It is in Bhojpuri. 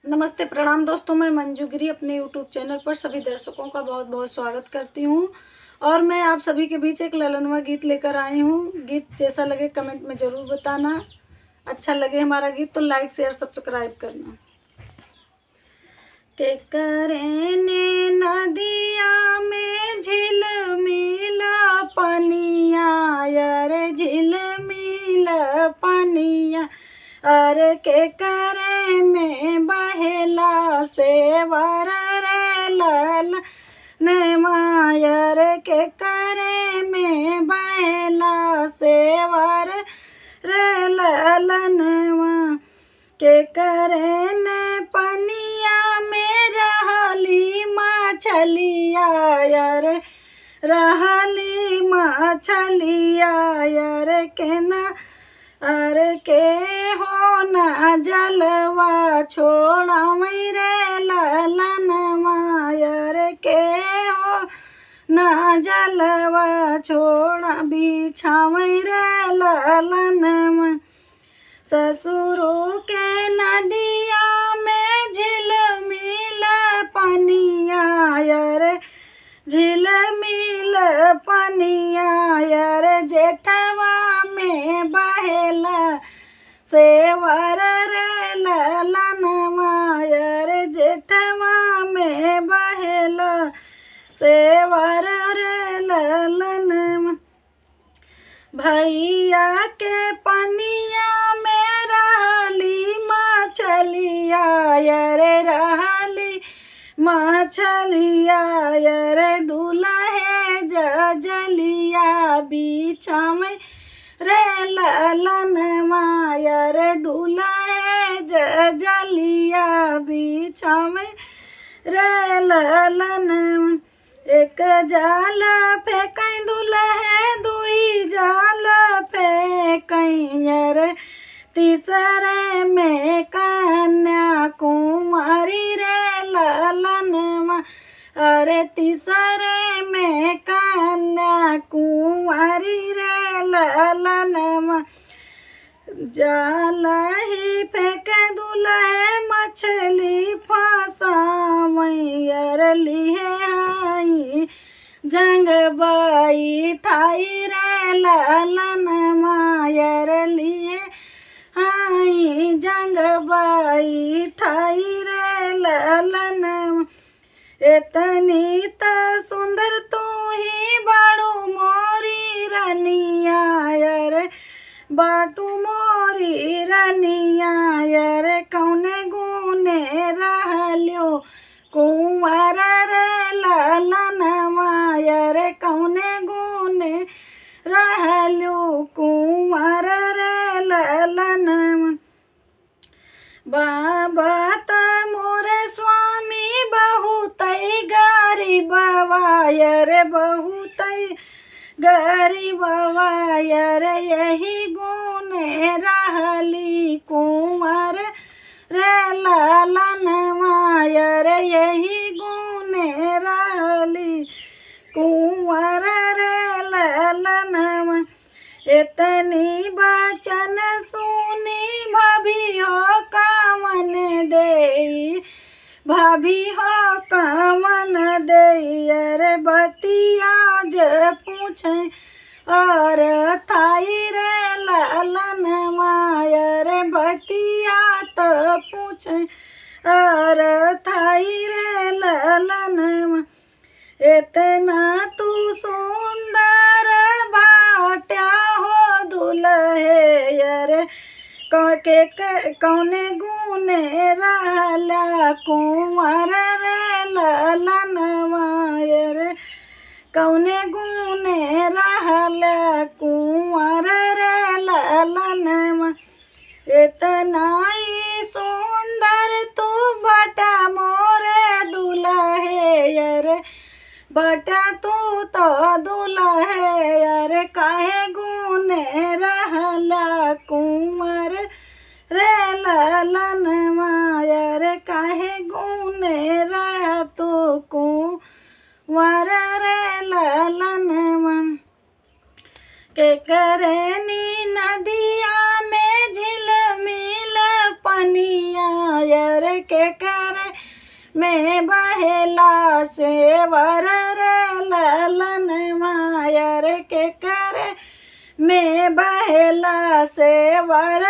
नमस्ते प्रणाम दोस्तों, मैं मंजू गिरी अपने यूट्यूब चैनल पर सभी दर्शकों का बहुत बहुत स्वागत करती हूँ। और मैं आप सभी के बीच एक ललनवा गीत लेकर आई हूँ। गीत जैसा लगे कमेंट में ज़रूर बताना। अच्छा लगे हमारा गीत तो लाइक शेयर सब्सक्राइब करना। के करेने नदिया में झिलमिल पनिया, अरे झिलमिल पनिया, अरे के करे में बहेला सेवर रे लल मायर, के करे में बहेला सेवर रे ललनवा, के करे ने पनिया में रहली मछलिया, अरे रहली मछलिया, अरे के ना अरे के हो ना जलवा छोड़ा मेरे ललनवा, अरे के हो ना जलवा छोड़ा बिछा मेरे ललनवा। ससुरों के नदिया में झिलमिल पनिया, अरे झिलमिल पनिया, अरे जेठवा में बहेला सेवर रे ललनवा, अरे जेठवा में बहेला सेवर रे ललनवा। भैया के पनिया में रहली मछलिया, अरे रहली मछलिया, अरे दुल्हे जलिया बीचा में रे ललनवा, अरे दुल्हे जलिया बीचा में रे ललनवा। एक जाल फेंकई दुल्हे दुई जाल फेंकई, अरे तीसरे में कन्या कुमारी रे ललनवा, अरे तीसरे में कन्या कुमारी रे ललनवा। जाल ही फेंके दुल्हे मछली फंसावई, अरे लिए आई जंगबाई ठाई रे ललनवा, अरे लिए आई जंगबाई ठाई रे ललनवा। इतनी त सुंदर तू ही बाड़ू मोरी रनिया, अरे बाटू मोरी रनिया, अरे कौने गुने रहल्यो कुंवर रे ललनवा, अरे कौने गुने रहल्यो कुंवर रे ललनवा। बाबा त मोरे स्वामी बहुत गरीबवा, अरे बहुत गरीबवा, अरे यही गुने रहली कुंवर रे ललनवा, अरे यही गुने रहली कुंवर रे ललनवा। इतनी बचन सुनी भाभी हो कामन देई, भाभी हो कामन देई, अरे बतिया जे पूछे और थाई रे ललनवा, अरे बतिया तो पूछे और थाई रे ललनवा। इतना तू सुंदर बाट्या हो दुल्हे, अरे कौने गुने रहला कुंवर रे ललनवा, अरे कौने गुने रहला कुंवर रे ललनवा। इतना ही सुंदर तू बटा मोरे दुल्हे, अरे बटा तू तो दुल्हे, अरे काहे गुने रहला कुंवर रे ललनवा, अरे काहे गुने रह तो कुंवर रे ललनवा। के करे नी नदिया में झिलमिल पवनिया यर के करे मैं बहेला से वर रे ललन मायर के करे मैं बहेला से वर